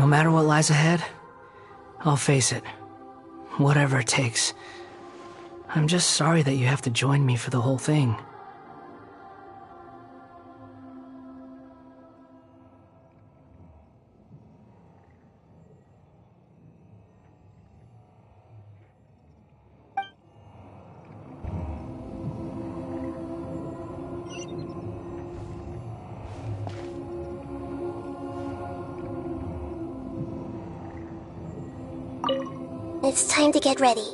No matter what lies ahead, I'll face it. Whatever it takes. I'm just sorry that you have to join me for the whole thing. It's time to get ready.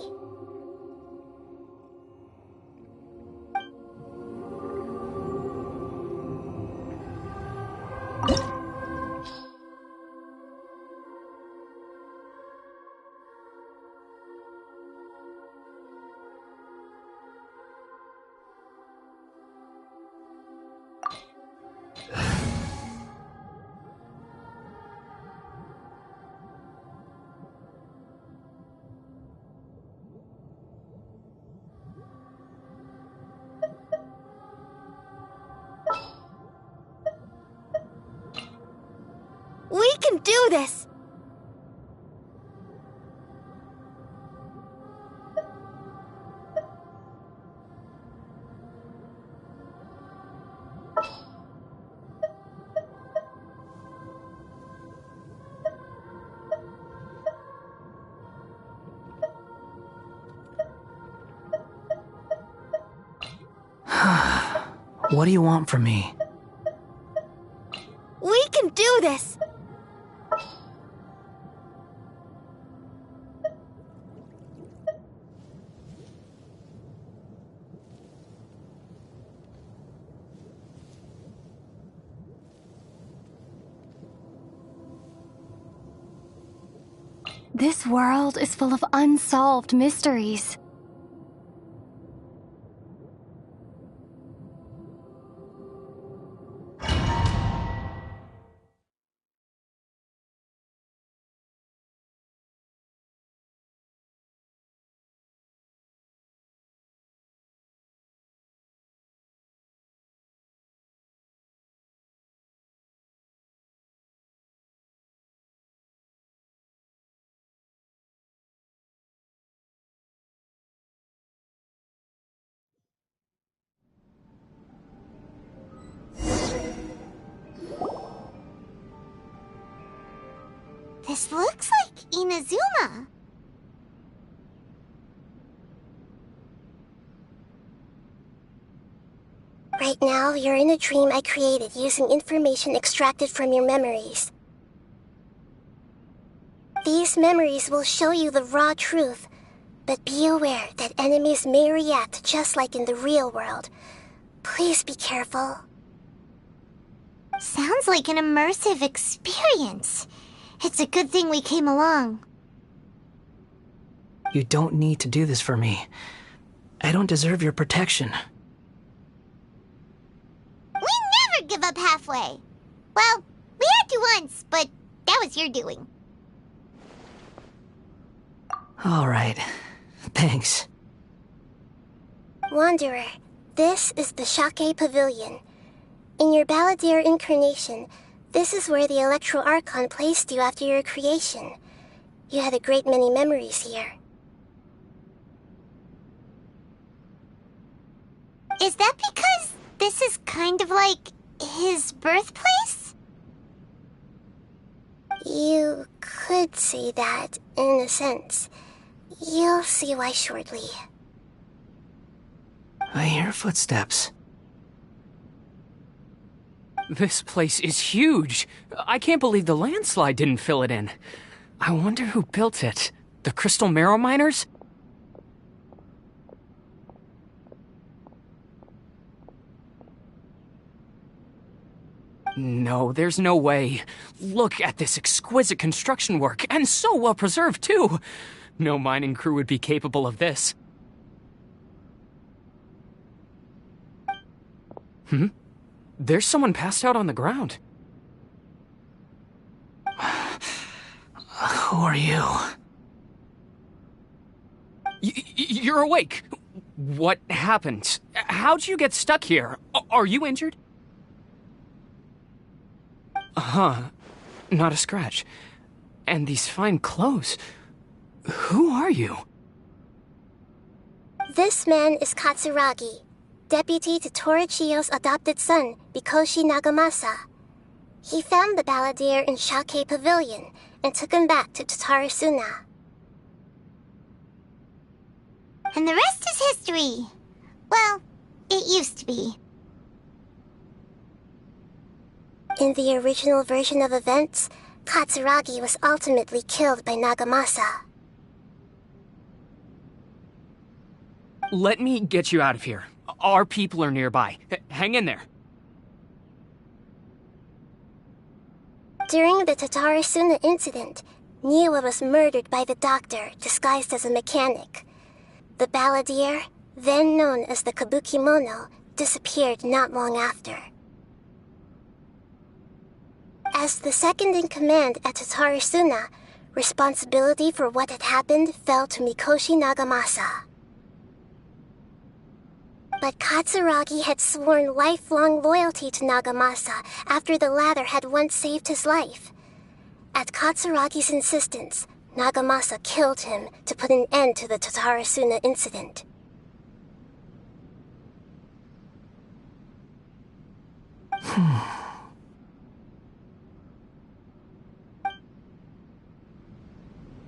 We can do this! What do you want from me? We can do this! This world is full of unsolved mysteries. This looks like Inazuma. Right now, you're in a dream I created using information extracted from your memories. These memories will show you the raw truth, but be aware that enemies may react just like in the real world. Please be careful. Sounds like an immersive experience. It's a good thing we came along. You don't need to do this for me. I don't deserve your protection. We never give up halfway. Well, we had to once, but that was your doing. All right. Thanks. Wanderer, this is the Shake Pavilion. In your Balladeer incarnation, this is where the Electro Archon placed you after your creation. You had a great many memories here. Is that because this is kind of like his birthplace? You could say that, in a sense. You'll see why shortly. I hear footsteps. This place is huge. I can't believe the landslide didn't fill it in. I wonder who built it. The Crystal Marrow Miners? No, there's no way. Look at this exquisite construction work, and so well preserved, too. No mining crew would be capable of this. There's someone passed out on the ground. Who are you? You're awake. What happened? How'd you get stuck here? Are you injured? Not a scratch. And these fine clothes. Who are you? This man is Katsuragi, deputy to Torichiyo's adopted son, Mikoshi Nagamasa. He found the balladeer in Shake Pavilion and took him back to Tatarasuna. And the rest is history. Well, it used to be. In the original version of events, Katsuragi was ultimately killed by Nagamasa. Let me get you out of here. Our people are nearby. Hang in there. During the Tatarasuna incident, Niwa was murdered by the doctor disguised as a mechanic. The balladeer, then known as the Kabukimono, disappeared not long after. As the second-in-command at Tatarasuna, responsibility for what had happened fell to Mikoshi Nagamasa. But Katsuragi had sworn lifelong loyalty to Nagamasa after the latter had once saved his life. At Katsuragi's insistence, Nagamasa killed him to put an end to the Tatarasuna incident.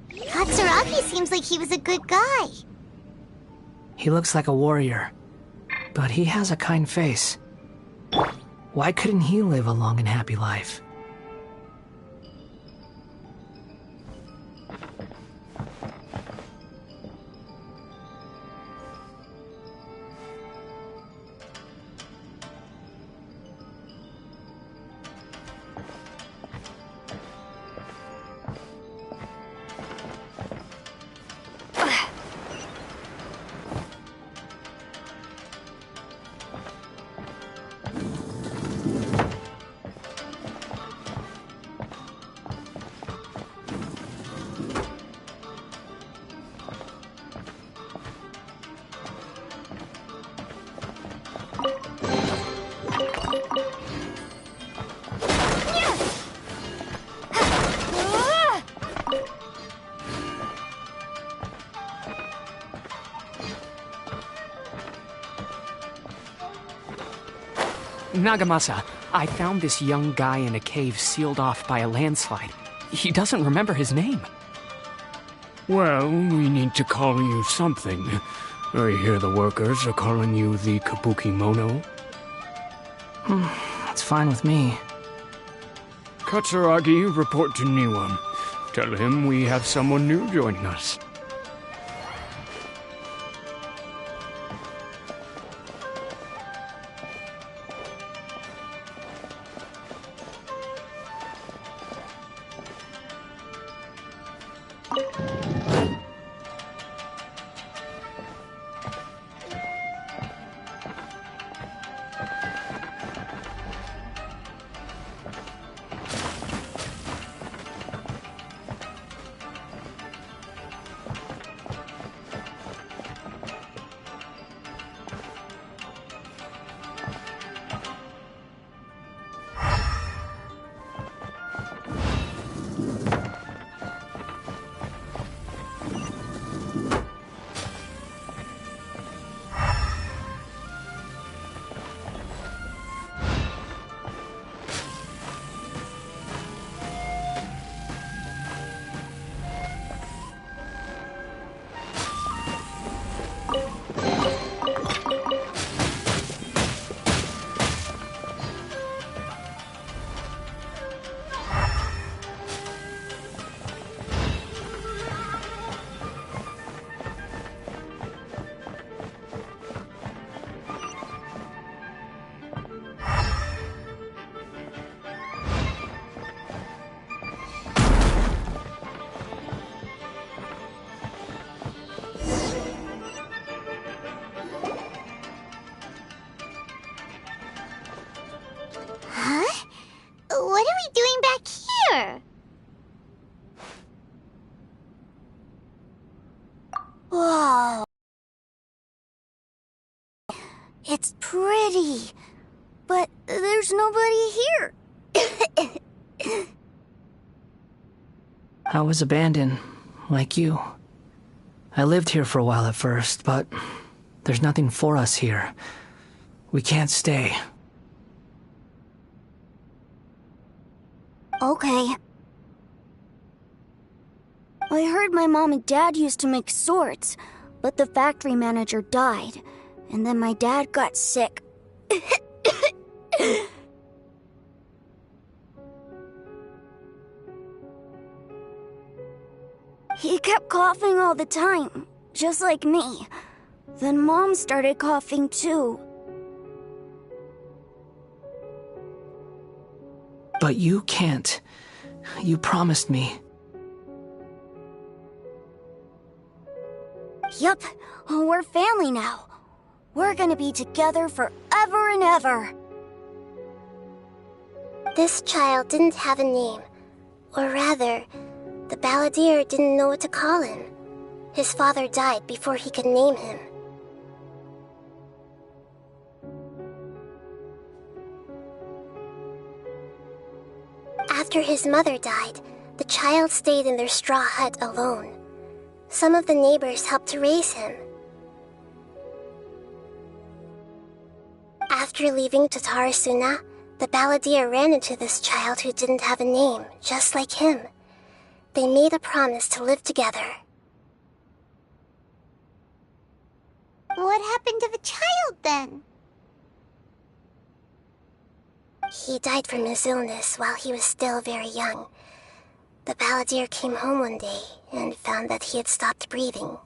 Katsuragi seems like he was a good guy. He looks like a warrior, but he has a kind face. Why couldn't he live a long and happy life? Nagamasa, I found this young guy in a cave sealed off by a landslide. He doesn't remember his name. Well, we need to call you something. I hear the workers are calling you the Kabukimono. That's fine with me. Katsuragi, report to Niwa. Tell him we have someone new joining us. What are we doing back here? Whoa. It's pretty, but there's nobody here. I was abandoned, like you. I lived here for a while at first, but there's nothing for us here. We can't stay. Okay. I heard my mom and dad used to make swords, but the factory manager died, and then my dad got sick. He kept coughing all the time, just like me. Then Mom started coughing too. But you can't. You promised me. Yup, we're family now. We're gonna be together forever and ever. This child didn't have a name. Or rather, the balladeer didn't know what to call him. His father died before he could name him. After his mother died, the child stayed in their straw hut alone. Some of the neighbors helped to raise him. After leaving Tatarasuna, the balladeer ran into this child who didn't have a name, just like him. They made a promise to live together. What happened to the child then? He died from his illness while he was still very young. The balladeer came home one day and found that he had stopped breathing.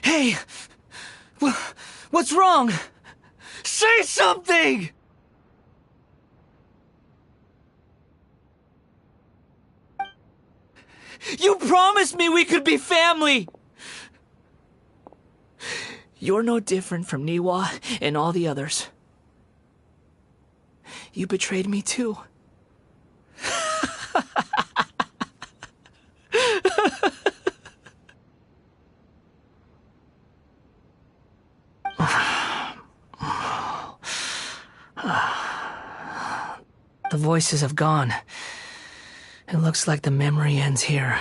Hey! What's wrong? Say something! You promised me we could be family! You're no different from Niwa and all the others. You betrayed me too. The voices have gone. It looks like the memory ends here.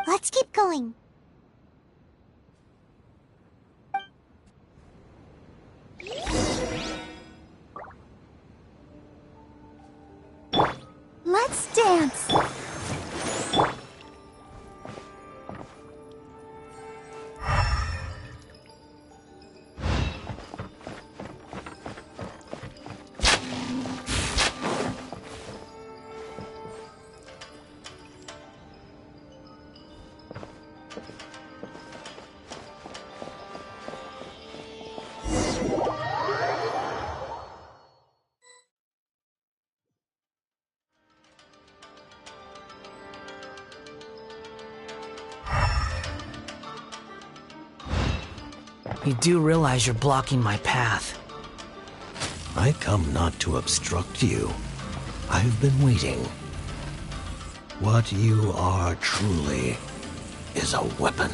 Let's keep going. Let's dance! You do realize you're blocking my path. I come not to obstruct you. I've been waiting. What you are truly is a weapon,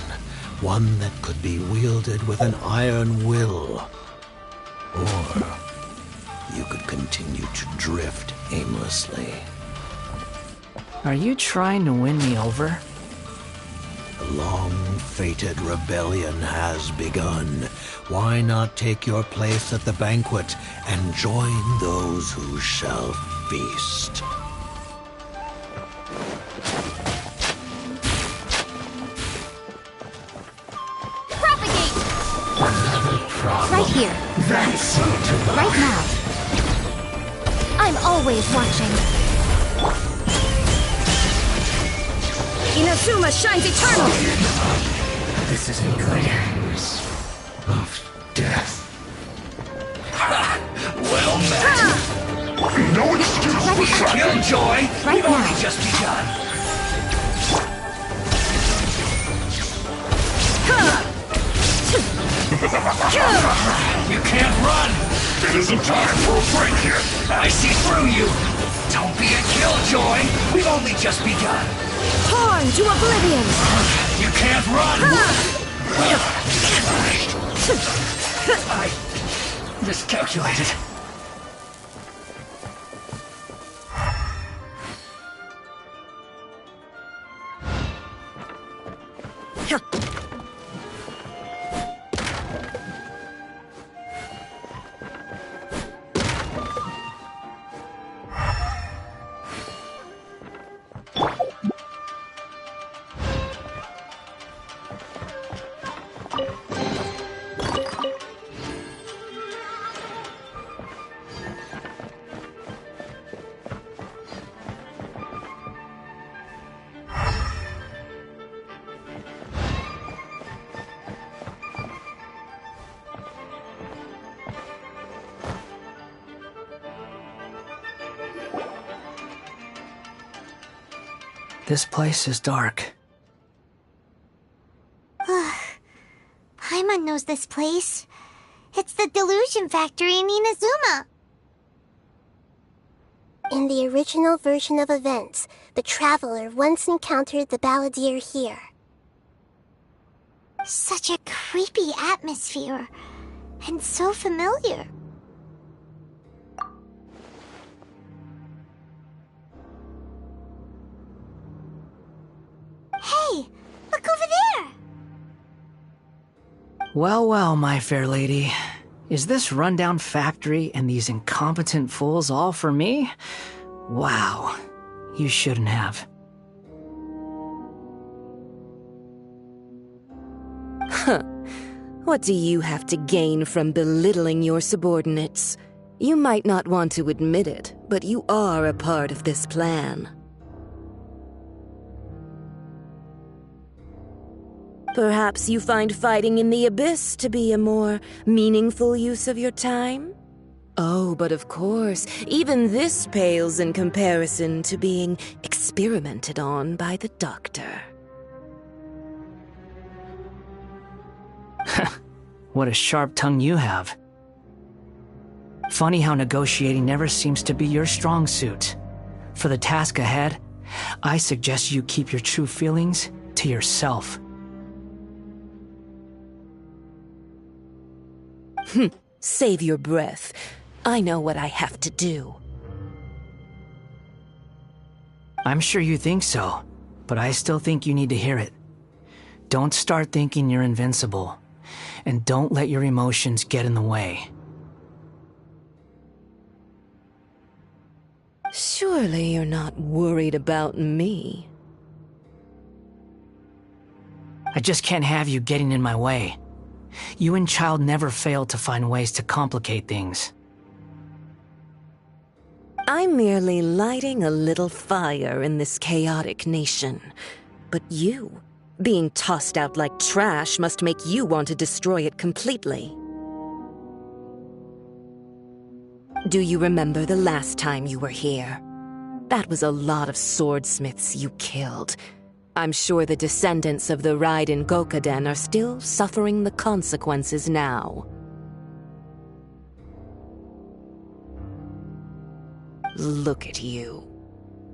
one that could be wielded with an iron will. Or you could continue to drift aimlessly. Are you trying to win me over? The long-fated rebellion has begun. Why not take your place at the banquet and join those who shall feast? Propagate! Right here. Right now. I'm always watching. Inazuma shines eternal! This isn't good. Of death. Well met. No excuse for such. Killjoy, Right we've now. only just begun. You can't run. It isn't time for a break yet. I see through you. Don't be a killjoy. We've only just begun. Torn to oblivion! You can't run. I miscalculated. This place is dark. Paimon knows this place. It's the delusion factory in Inazuma. In the original version of events, the Traveler once encountered the Balladeer here. Such a creepy atmosphere. And so familiar. Hey, look over there! Well, well, my fair lady. Is this rundown factory and these incompetent fools all for me? Wow. You shouldn't have. Huh. What do you have to gain from belittling your subordinates? You might not want to admit it, but you are a part of this plan. Perhaps you find fighting in the Abyss to be a more meaningful use of your time? Oh, but of course, even this pales in comparison to being experimented on by the Doctor. What a sharp tongue you have. Funny how negotiating never seems to be your strong suit. For the task ahead, I suggest you keep your true feelings to yourself. Save your breath. I know what I have to do. I'm sure you think so, but I still think you need to hear it. Don't start thinking you're invincible, and don't let your emotions get in the way. Surely you're not worried about me. I just can't have you getting in my way. You and Child never failed to find ways to complicate things. I'm merely lighting a little fire in this chaotic nation. But you, being tossed out like trash, must make you want to destroy it completely. Do you remember the last time you were here? That was a lot of swordsmiths you killed. I'm sure the descendants of the Raiden Gokaden are still suffering the consequences now. Look at you.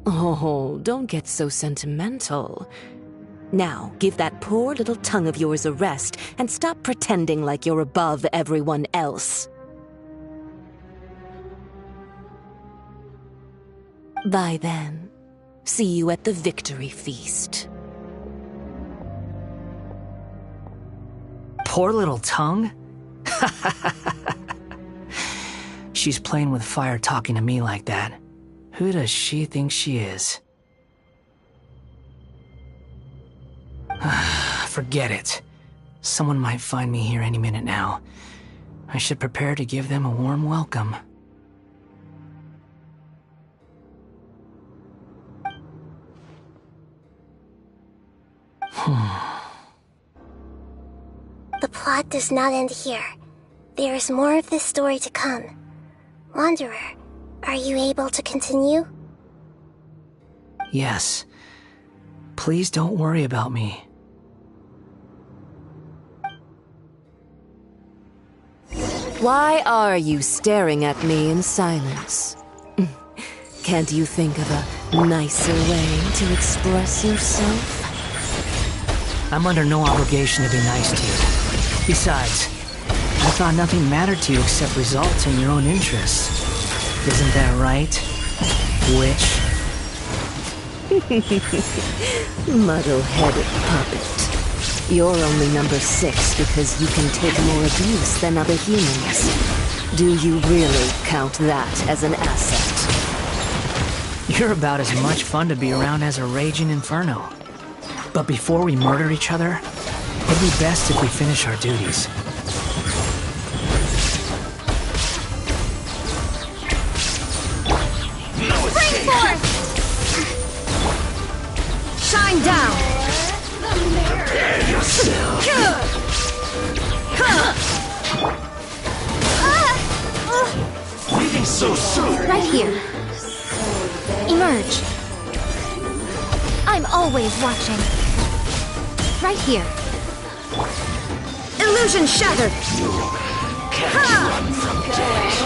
Oh, don't get so sentimental. Now, give that poor little tongue of yours a rest and stop pretending like you're above everyone else. Bye then. See you at the victory feast. Poor little tongue? She's playing with fire talking to me like that. Who does she think she is? Forget it. Someone might find me here any minute now. I should prepare to give them a warm welcome. The plot does not end here. There is more of this story to come. Wanderer, are you able to continue? Yes. Please don't worry about me. Why are you staring at me in silence? Can't you think of a nicer way to express yourself? I'm under no obligation to be nice to you. Besides, you thought nothing mattered to you except results and your own interests. Isn't that right, witch? Muddle-headed puppet. You're only number 6 because you can take more abuse than other humans. Do you really count that as an asset? You're about as much fun to be around as a raging inferno. But before we murder each other, it'd be best if we finish our duties. Spring forth! Shine down! Leaving so soon! Right here. Emerge. I'm always watching. Right here. Illusion shattered! Can't run from death.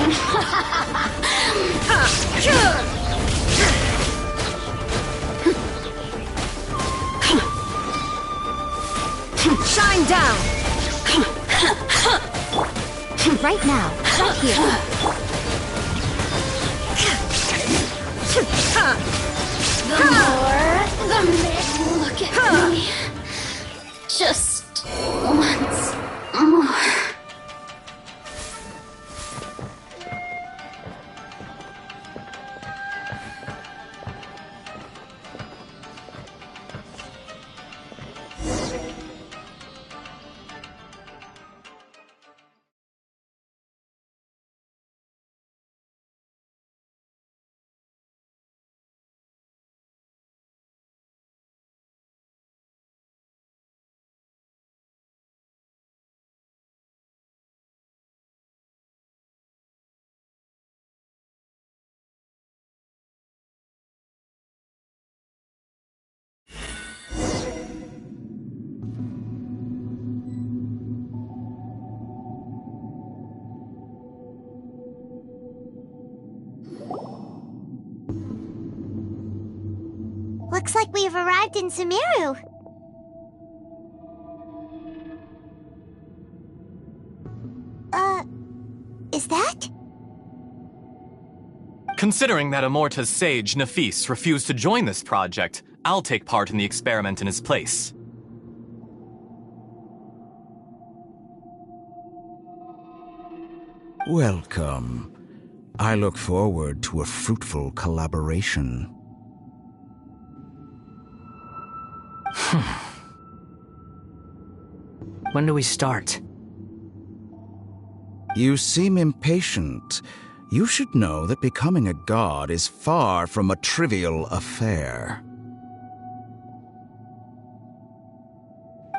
Shine down! Right now. Right here. The more, the merrier. Look at me. Just once more. Looks like we've arrived in Sumeru. Is that? Considering that Amorta's sage, Nafis, refused to join this project, I'll take part in the experiment in his place. Welcome. I look forward to a fruitful collaboration. When do we start? You seem impatient. You should know that becoming a god is far from a trivial affair.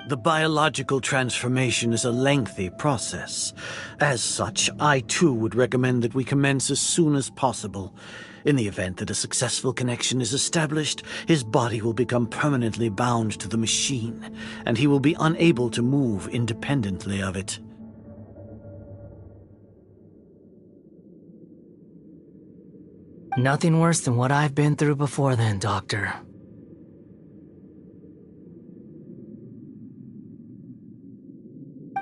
The biological transformation is a lengthy process. As such, I too would recommend that we commence as soon as possible. In the event that a successful connection is established, his body will become permanently bound to the machine, and he will be unable to move independently of it. Nothing worse than what I've been through before then, Doctor.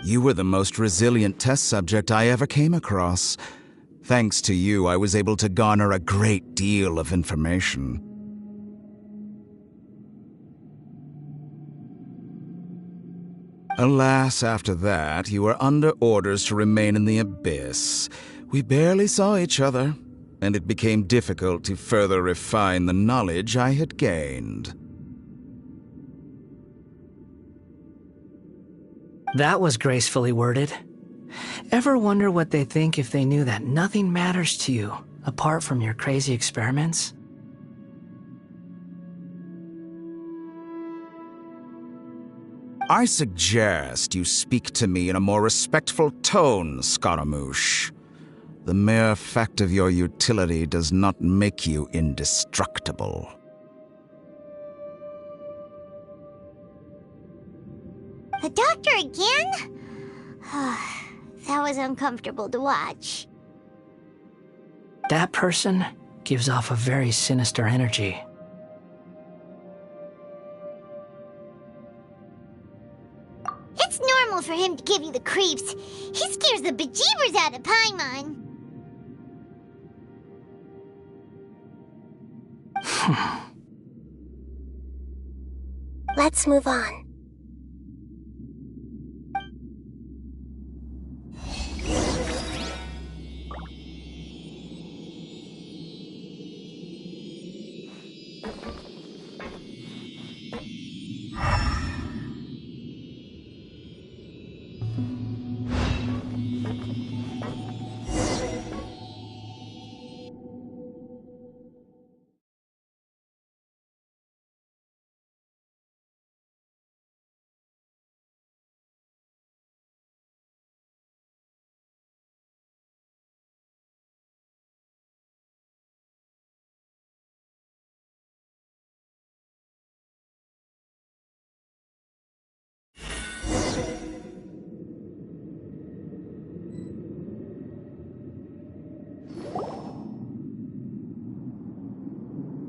You were the most resilient test subject I ever came across. Thanks to you, I was able to garner a great deal of information. Alas, after that, you were under orders to remain in the Abyss. We barely saw each other, and it became difficult to further refine the knowledge I had gained. That was gracefully worded. Ever wonder what they think if they knew that nothing matters to you apart from your crazy experiments? I suggest you speak to me in a more respectful tone, Scaramouche. The mere fact of your utility does not make you indestructible. The doctor again? That was uncomfortable to watch. That person gives off a very sinister energy. It's normal for him him to give you the creeps. He scares the bejeebers out of Paimon. Let's move on.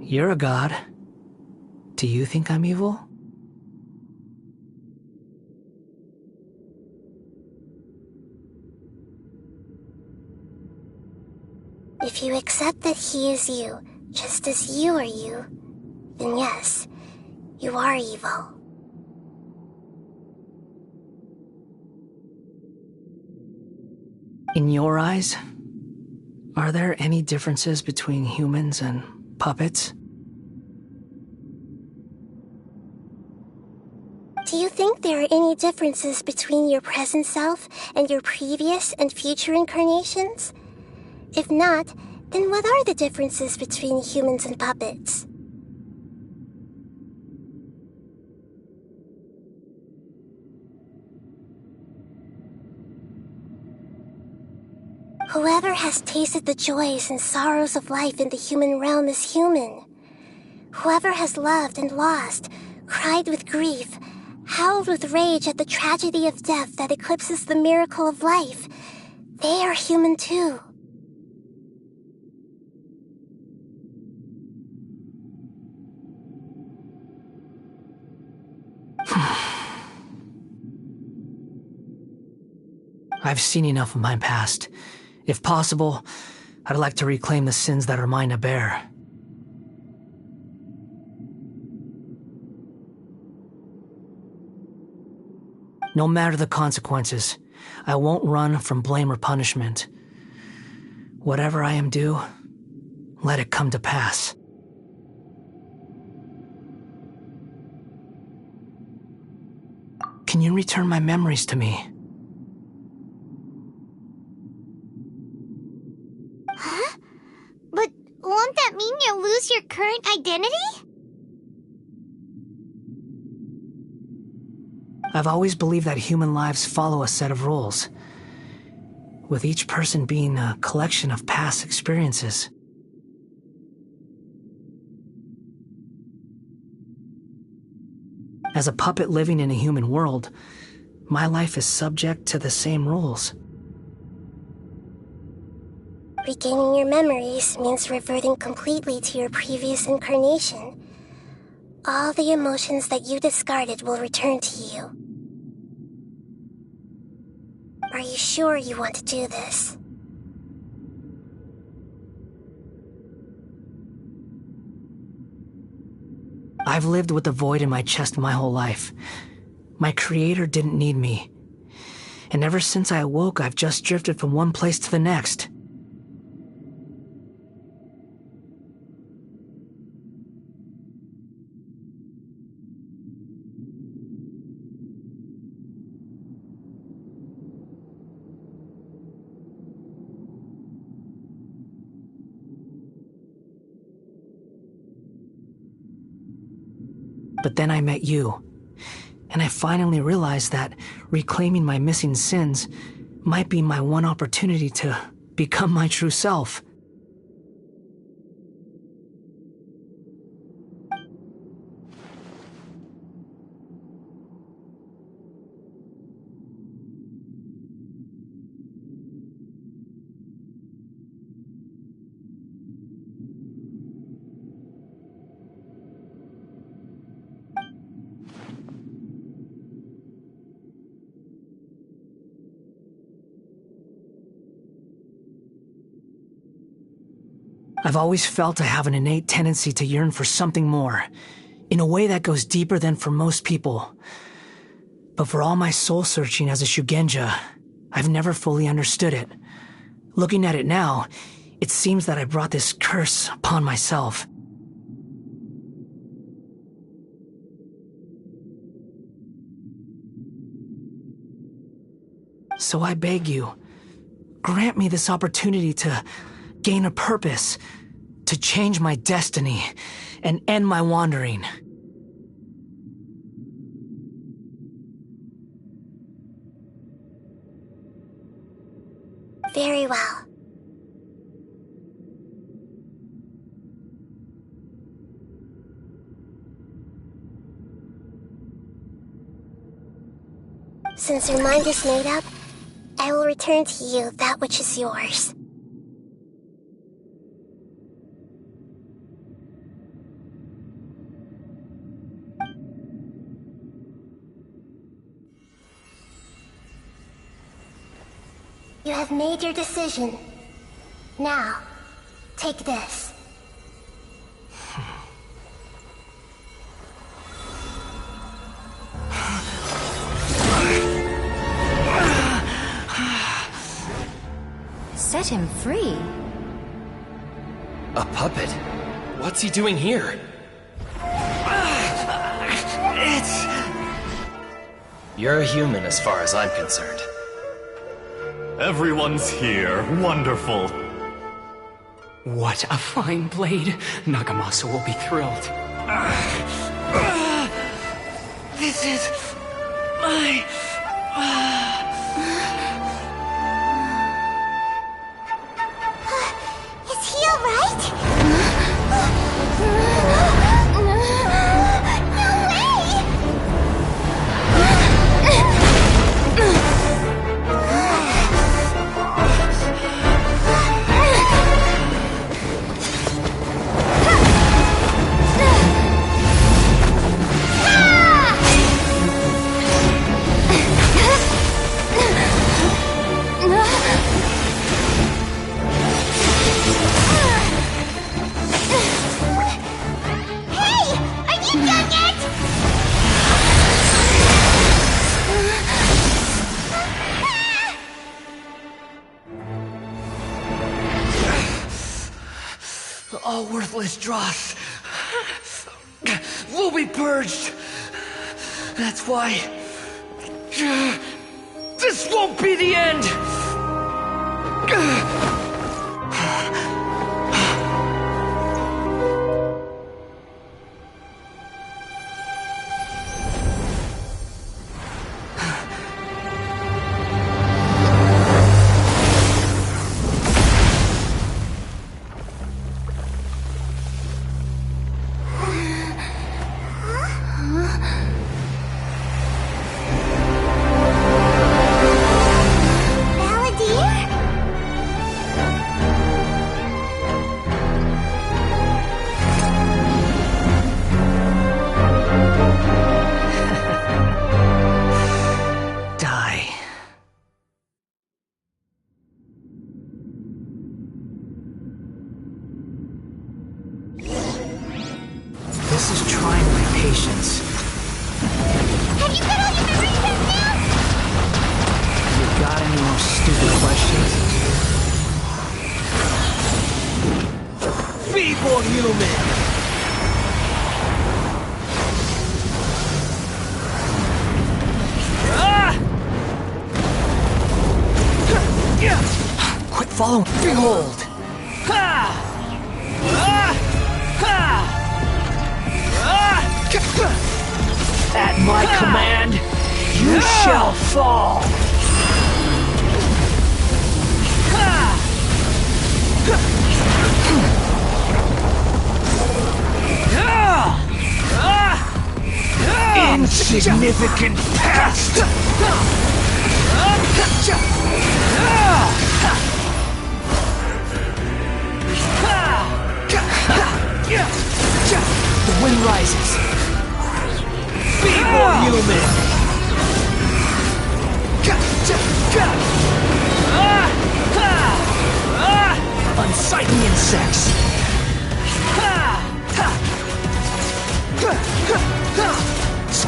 You're a god. Do you think I'm evil? If you accept that he is you, just as you are you, then yes, you are evil. In your eyes, are there any differences between humans and puppets? Do you think there are any differences between your present self and your previous and future incarnations? If not, then what are the differences between humans and puppets? Whoever has tasted the joys and sorrows of life in the human realm is human. Whoever has loved and lost, cried with grief, howled with rage at the tragedy of death that eclipses the miracle of life, they are human too. I've seen enough of my past. If possible, I'd like to reclaim the sins that are mine to bear. No matter the consequences, I won't run from blame or punishment. Whatever I am due, let it come to pass. Can you return my memories to me? Huh? But won't that mean you'll lose your current identity? I've always believed that human lives follow a set of rules, with each person being a collection of past experiences. As a puppet living in a human world, my life is subject to the same rules. Regaining your memories means reverting completely to your previous incarnation. All the emotions that you discarded will return to you. Are you sure you want to do this? I've lived with the void in my chest my whole life. My creator didn't need me. And ever since I awoke, I've just drifted from one place to the next. But then I met you, and I finally realized that reclaiming my missing sins might be my one opportunity to become my true self. I've always felt I have an innate tendency to yearn for something more, in a way that goes deeper than for most people. But for all my soul-searching as a Shugenja, I've never fully understood it. Looking at it now, it seems that I brought this curse upon myself. So I beg you, grant me this opportunity to gain a purpose, to change my destiny, and end my wandering. Very well. Since your mind is made up, I will return to you that which is yours. You have made your decision. Now, take this. Set him free? A puppet? What's he doing here? You're a human as far as I'm concerned. Everyone's here. Wonderful. What a fine blade. Nagamasa will be thrilled. This is my... Is he alright? All worthless dross will be purged. That's why this won't be the end. This is trying my patience. Have you got all your memories back now? You got any more stupid questions? Be more human! Quit following. Behold! At my command, you shall fall! Insignificant past! The wind rises. Be more human! Unsightly insects!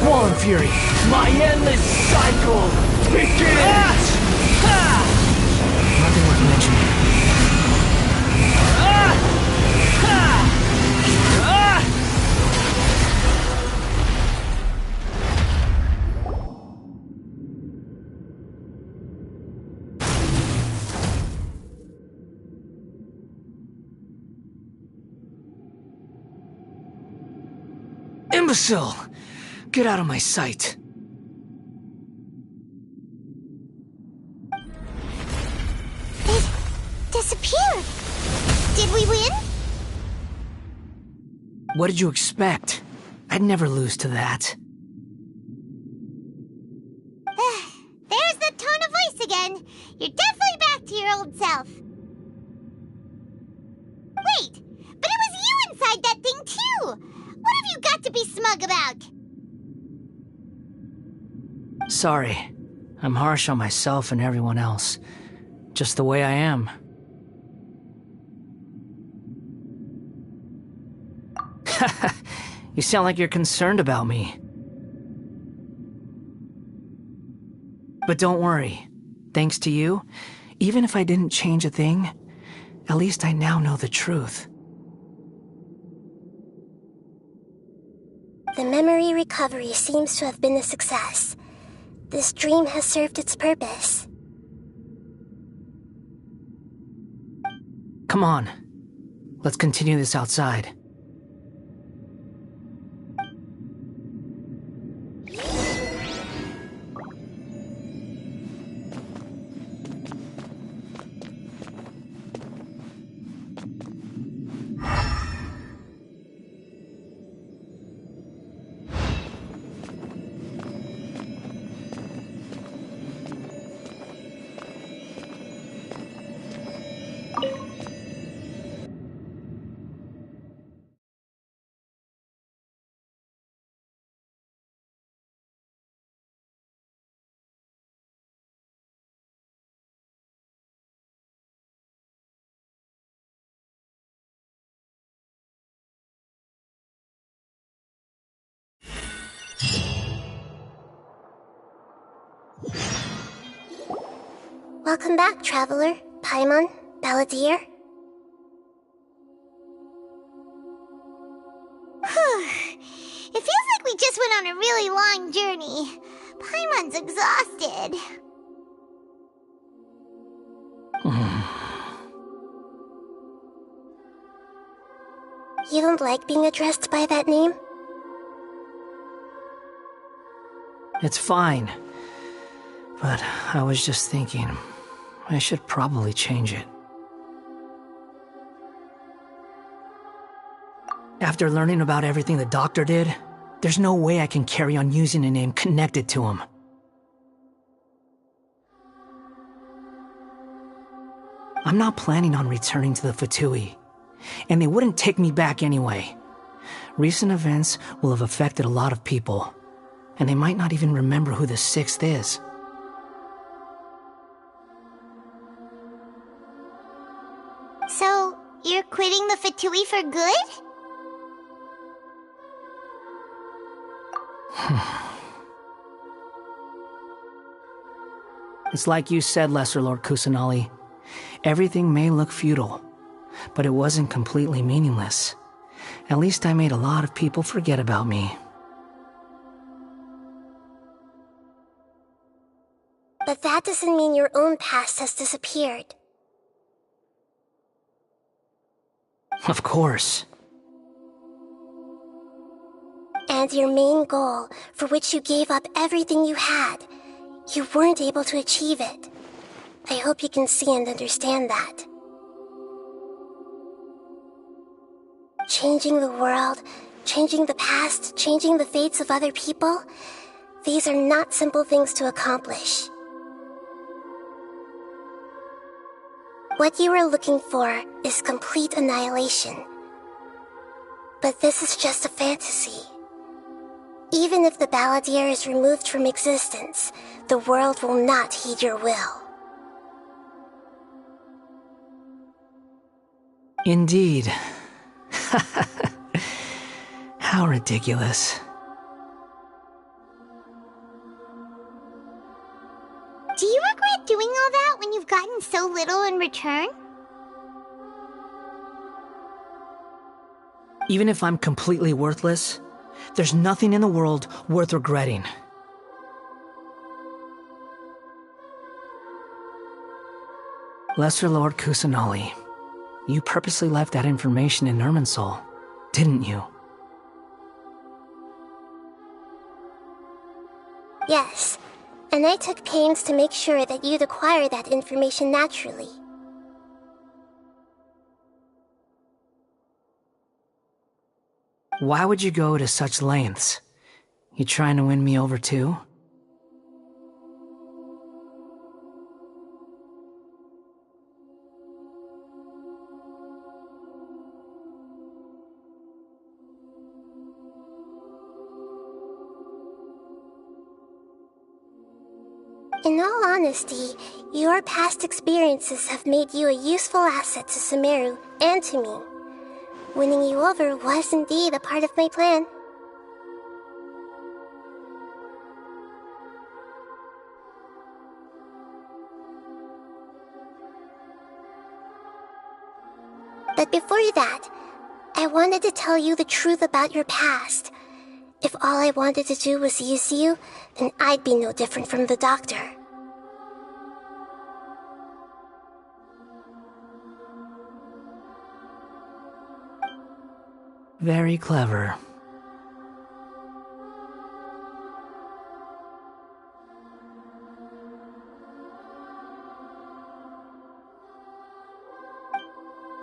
Wall and Fury. My endless cycle begins! Nothing worth mentioning. Imbecile! Get out of my sight. It disappeared. Did we win? What did you expect? I'd never lose to that. There's the tone of voice again. You're definitely back to your old self. Wait, but it was you inside that thing too! What have you got to be smug about? Sorry. I'm harsh on myself and everyone else. Just the way I am. You sound like you're concerned about me. But don't worry. Thanks to you, even if I didn't change a thing, at least I now know the truth. The memory recovery seems to have been a success. This dream has served its purpose. Come on. Let's continue this outside. Welcome back, Traveler, Paimon, Balladeer. It feels like we just went on a really long journey. Paimon's exhausted. You don't like being addressed by that name? It's fine. But I was just thinking, I should probably change it. After learning about everything the doctor did, there's no way I can carry on using a name connected to him. I'm not planning on returning to the Fatui, and they wouldn't take me back anyway. Recent events will have affected a lot of people, and they might not even remember who the Sixth is. So, you're quitting the Fatui for good? It's like you said, Lesser Lord Kusanali. Everything may look futile, but it wasn't completely meaningless. At least I made a lot of people forget about me. But that doesn't mean your own past has disappeared. Of course. And your main goal, for which you gave up everything you had, you weren't able to achieve it. I hope you can see and understand that. Changing the world, changing the past, changing the fates of other people, these are not simple things to accomplish. What you are looking for is complete annihilation. But this is just a fantasy. Even if the Balladeer is removed from existence, the world will not heed your will. Indeed. How ridiculous. so little in return? Even if I'm completely worthless, there's nothing in the world worth regretting. Lesser Lord Kusanali, you purposely left that information in Irminsul, didn't you? Yes, and I took pains to make sure that you'd acquire that information naturally. Why would you go to such lengths? You trying to win me over too? In all honesty, your past experiences have made you a useful asset to Sumeru and to me. Winning you over was indeed a part of my plan. But before that, I wanted to tell you the truth about your past. If all I wanted to do was use you, then I'd be no different from the doctor. Very clever.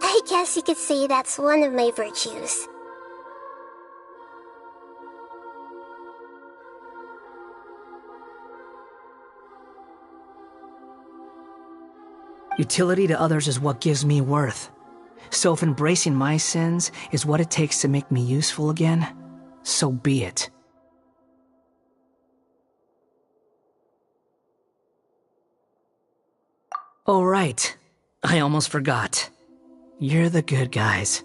I guess you could say that's one of my virtues. Utility to others is what gives me worth. So if embracing my sins is what it takes to make me useful again, so be it. Oh right, I almost forgot. You're the good guys.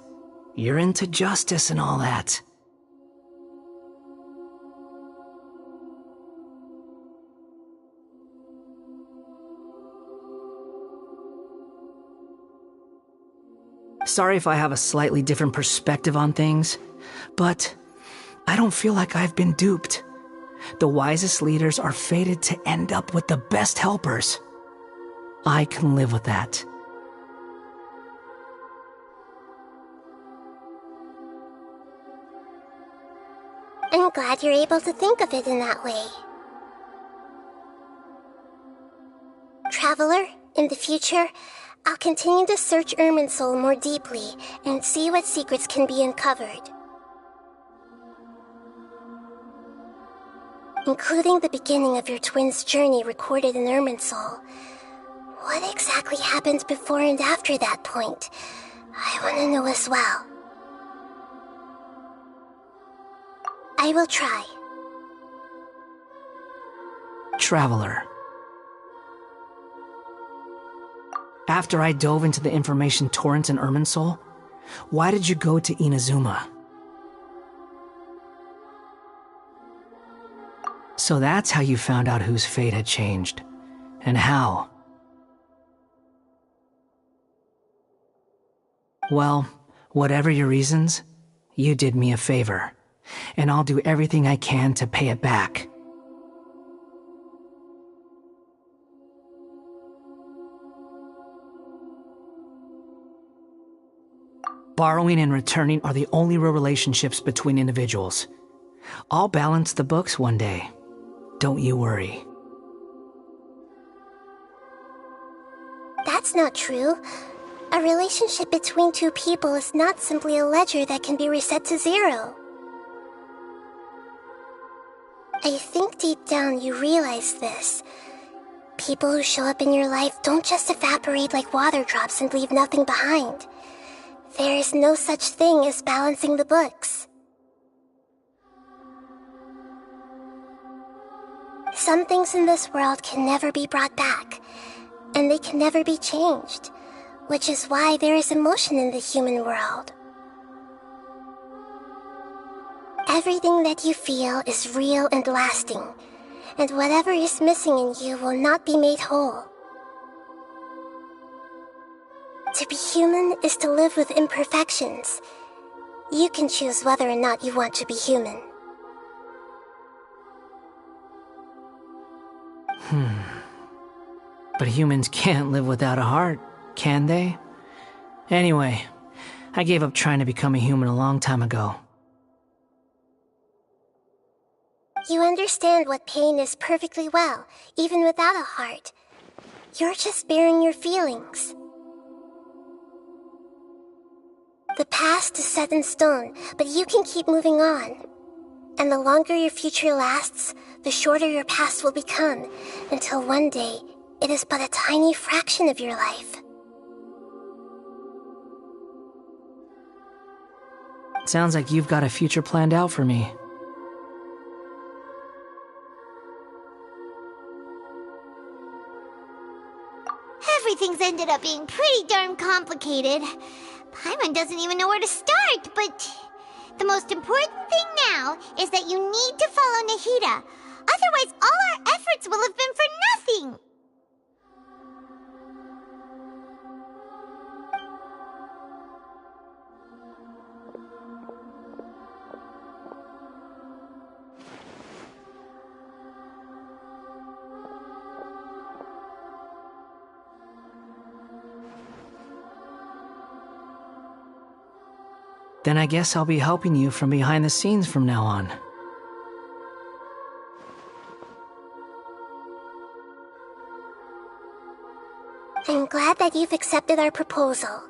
You're into justice and all that. Sorry if I have a slightly different perspective on things, but I don't feel like I've been duped. The wisest leaders are fated to end up with the best helpers. I can live with that. I'm glad you're able to think of it in that way. Traveler, in the future, I'll continue to search Irminsul more deeply and see what secrets can be uncovered. Including the beginning of your twins' journey recorded in Irminsul. What exactly happened before and after that point? I want to know as well. I will try. Traveler. After I dove into the information torrent in Irminsul, why did you go to Inazuma? So that's how you found out whose fate had changed. And how. Well, whatever your reasons, you did me a favor. And I'll do everything I can to pay it back. Borrowing and returning are the only real relationships between individuals. I'll balance the books one day. Don't you worry. That's not true. A relationship between two people is not simply a ledger that can be reset to zero. I think deep down you realize this. People who show up in your life don't just evaporate like water drops and leave nothing behind. There is no such thing as balancing the books. Some things in this world can never be brought back, and they can never be changed, which is why there is emotion in the human world. Everything that you feel is real and lasting, and whatever is missing in you will not be made whole. To be human is to live with imperfections. You can choose whether or not you want to be human. But humans can't live without a heart, can they? Anyway, I gave up trying to become a human a long time ago. You understand what pain is perfectly well, even without a heart. You're just bearing your feelings. The past is set in stone, but you can keep moving on. And the longer your future lasts, the shorter your past will become, until one day, it is but a tiny fraction of your life. Sounds like you've got a future planned out for me. Everything's ended up being pretty darn complicated. Paimon doesn't even know where to start, but the most important thing now is that you need to follow Nahida. Otherwise, all our efforts will have been for nothing. Then I guess I'll be helping you from behind the scenes from now on. I'm glad that you've accepted our proposal.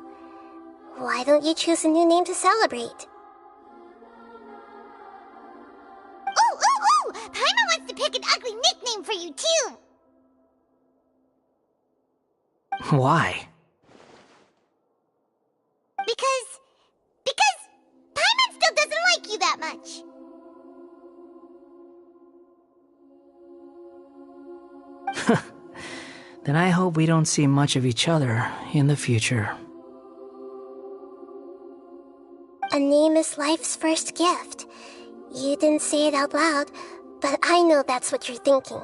Why don't you choose a new name to celebrate? Ooh! Paimon wants to pick an ugly nickname for you, too! Why? Because Paimon still doesn't like you that much. Then I hope we don't see much of each other in the future. A name is life's first gift. You didn't say it out loud, but I know that's what you're thinking.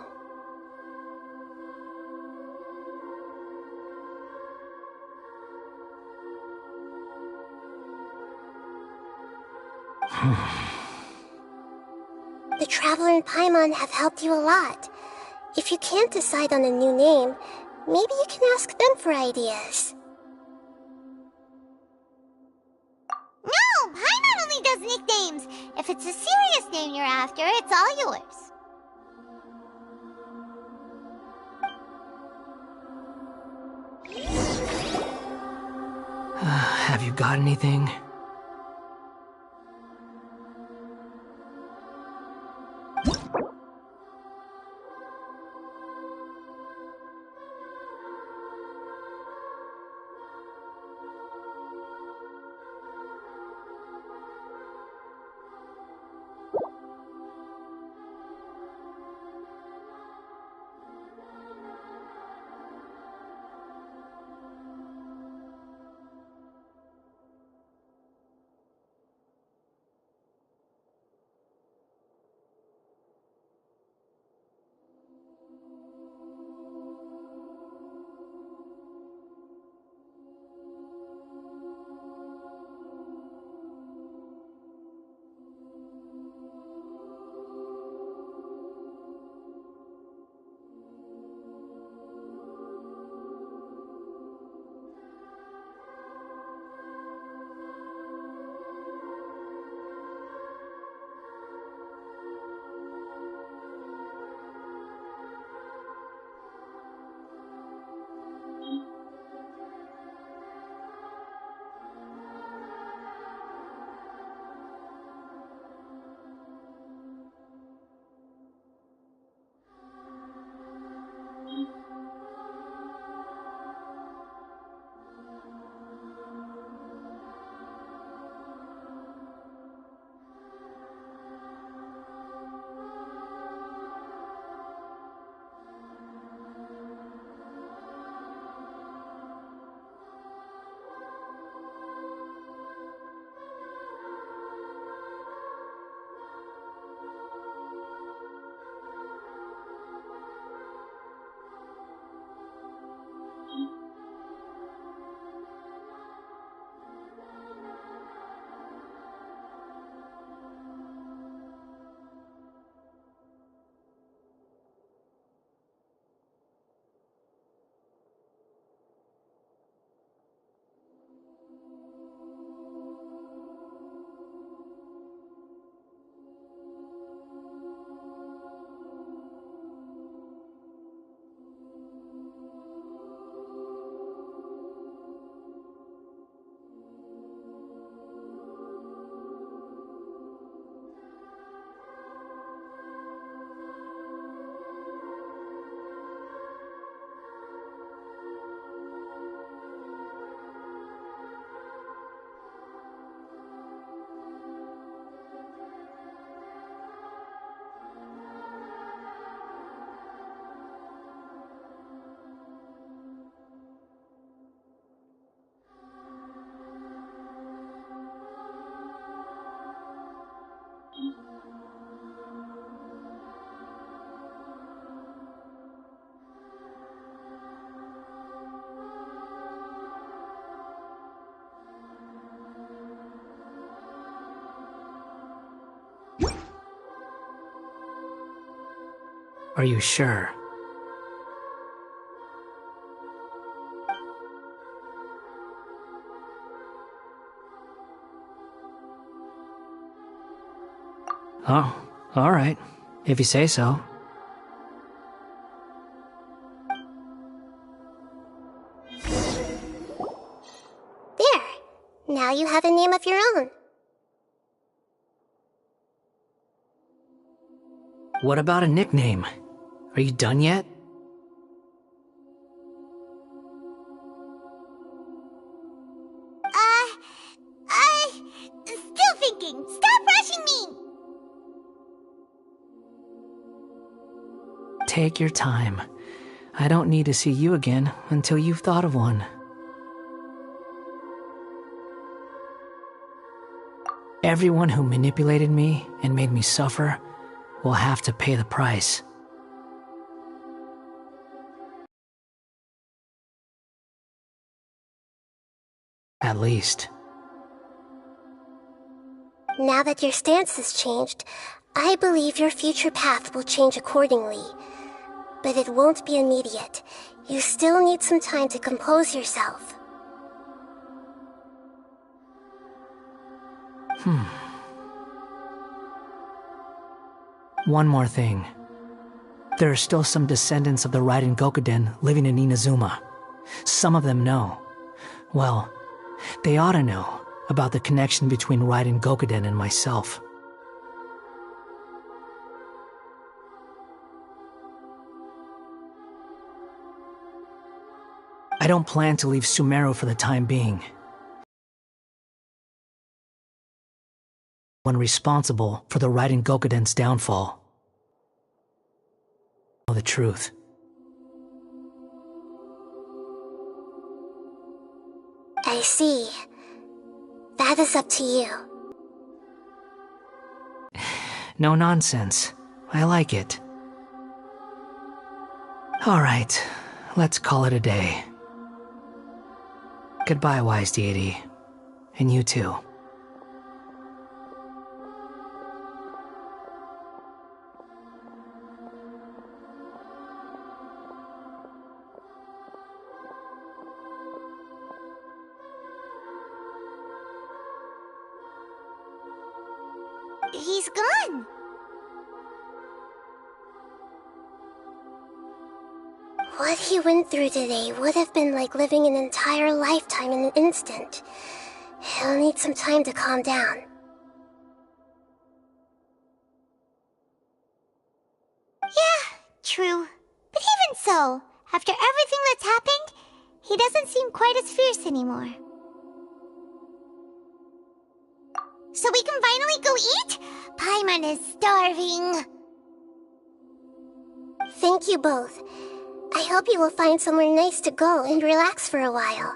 The Traveler and Paimon have helped you a lot. If you can't decide on a new name, maybe you can ask them for ideas. No! Paimon only does nicknames! If it's a serious name you're after, it's all yours. Have you got anything? Are you sure? Oh, all right. If you say so. There. Now you have a name of your own. What about a nickname? Are you done yet? Still thinking. Stop rushing me! Take your time. I don't need to see you again until you've thought of one. Everyone who manipulated me and made me suffer will have to pay the price. At least. Now that your stance has changed, I believe your future path will change accordingly. But it won't be immediate. You still need some time to compose yourself. One more thing. There are still some descendants of the Raiden Gokuden living in Inazuma. Some of them know. Well, they ought to know about the connection between Raiden Gokuden and myself. I don't plan to leave Sumeru for the time being. One responsible for the Raiden Gokuden's downfall. Know the truth. I see. That is up to you. No nonsense. I like it. All right, let's call it a day. Goodbye, wise deity. And you too. He's gone. What he went through today would have been like living an entire lifetime in an instant. He'll need some time to calm down. Yeah, true. But even so, after everything that's happened, he doesn't seem quite as fierce anymore. So we can finally go eat? Paimon is starving. Thank you both. I hope you will find somewhere nice to go and relax for a while.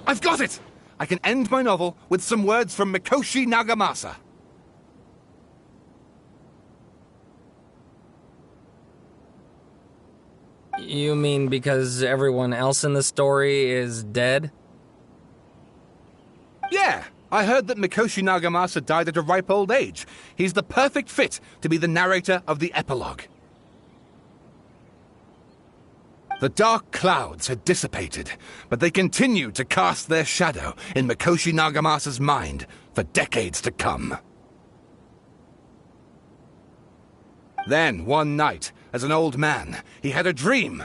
I've got it! I can end my novel with some words from Mikoshi Nagamasa. You mean because everyone else in the story is dead? Yeah, I heard that Mikoshi Nagamasa died at a ripe old age. He's the perfect fit to be the narrator of the epilogue. The dark clouds had dissipated, but they continued to cast their shadow in Mikoshi Nagamasa's mind for decades to come. Then, one night, as an old man, he had a dream.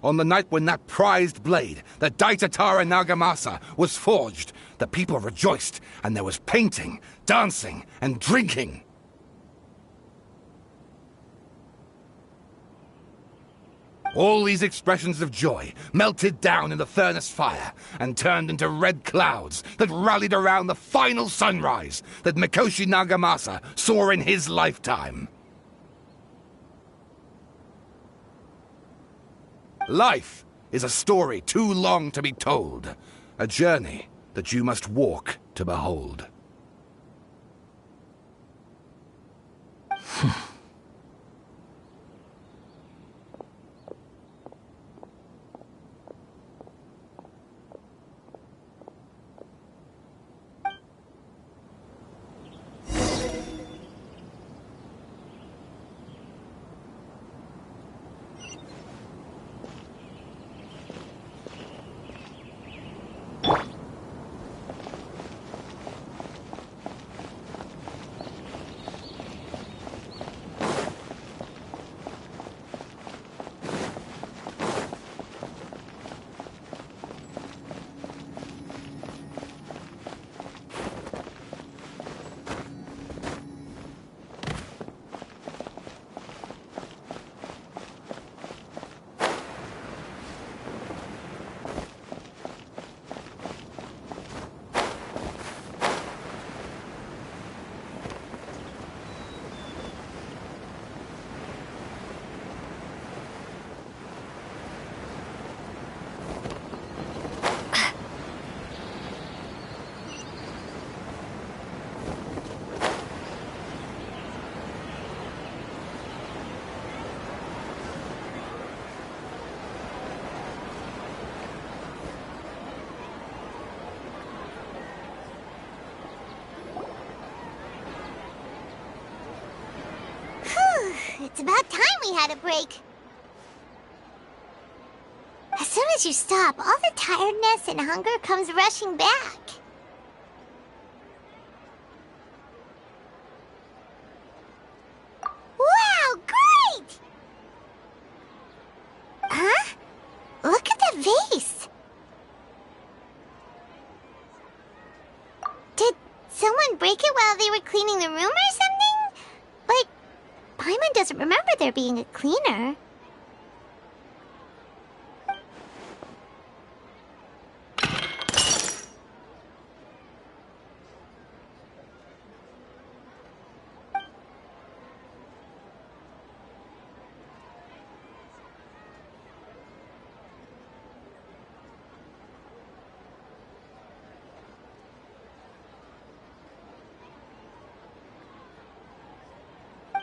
On the night when that prized blade, the Daitatara Nagamasa, was forged, the people rejoiced, and there was painting, dancing, and drinking. All these expressions of joy melted down in the furnace fire and turned into red clouds that rallied around the final sunrise that Mikoshi Nagamasa saw in his lifetime. Life is a story too long to be told, a journey that you must walk to behold. It's about time we had a break. As soon as you stop, all the tiredness and hunger comes rushing back. Wow, great! Huh? Look at that vase. Did someone break it while they were cleaning the room or something? But Paimon doesn't remember there being a cleaner.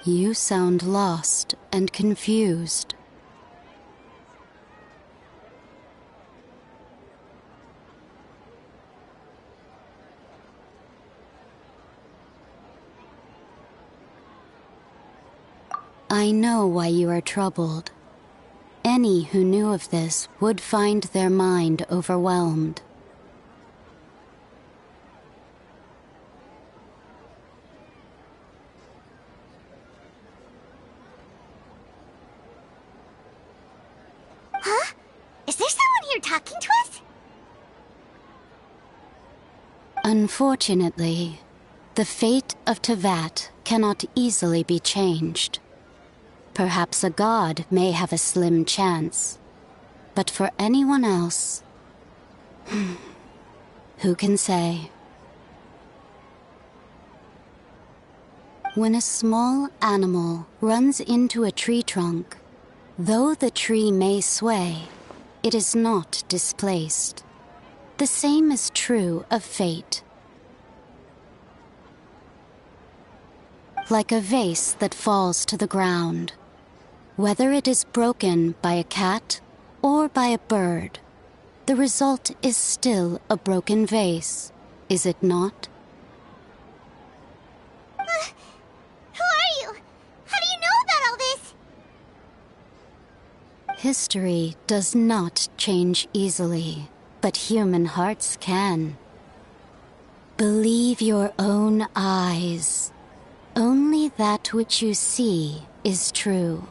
You sound lost and confused. I know why you are troubled. Any who knew of this would find their mind overwhelmed. Huh? Is there someone here talking to us? Unfortunately, the fate of Tevat cannot easily be changed. Perhaps a god may have a slim chance, but for anyone else, who can say? When a small animal runs into a tree trunk, though the tree may sway, it is not displaced. The same is true of fate. Like a vase that falls to the ground, whether it is broken by a cat or by a bird, the result is still a broken vase, is it not? Who are you? How do you know about all this? History does not change easily, but human hearts can. Believe your own eyes. Only that which you see is true.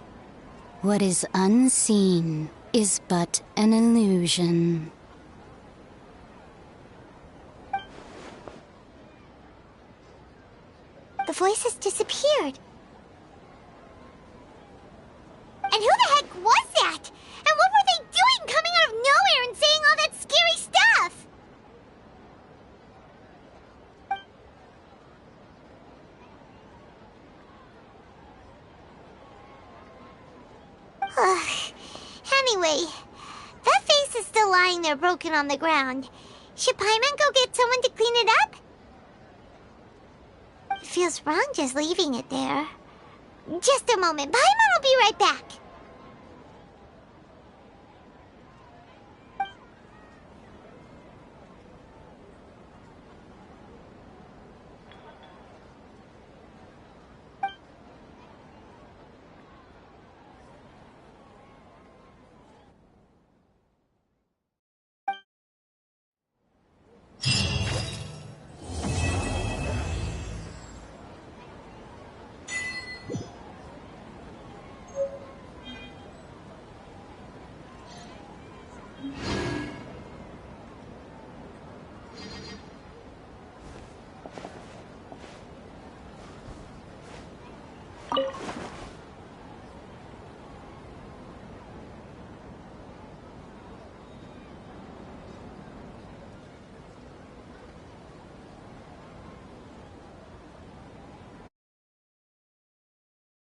What is unseen is but an illusion. The voice has disappeared. And who the heck was that? And what were they doing coming out of nowhere and saying all that scary stuff? Anyway, that face is still lying there broken on the ground. Should Paimon go get someone to clean it up? It feels wrong just leaving it there. Just a moment. Paimon will be right back.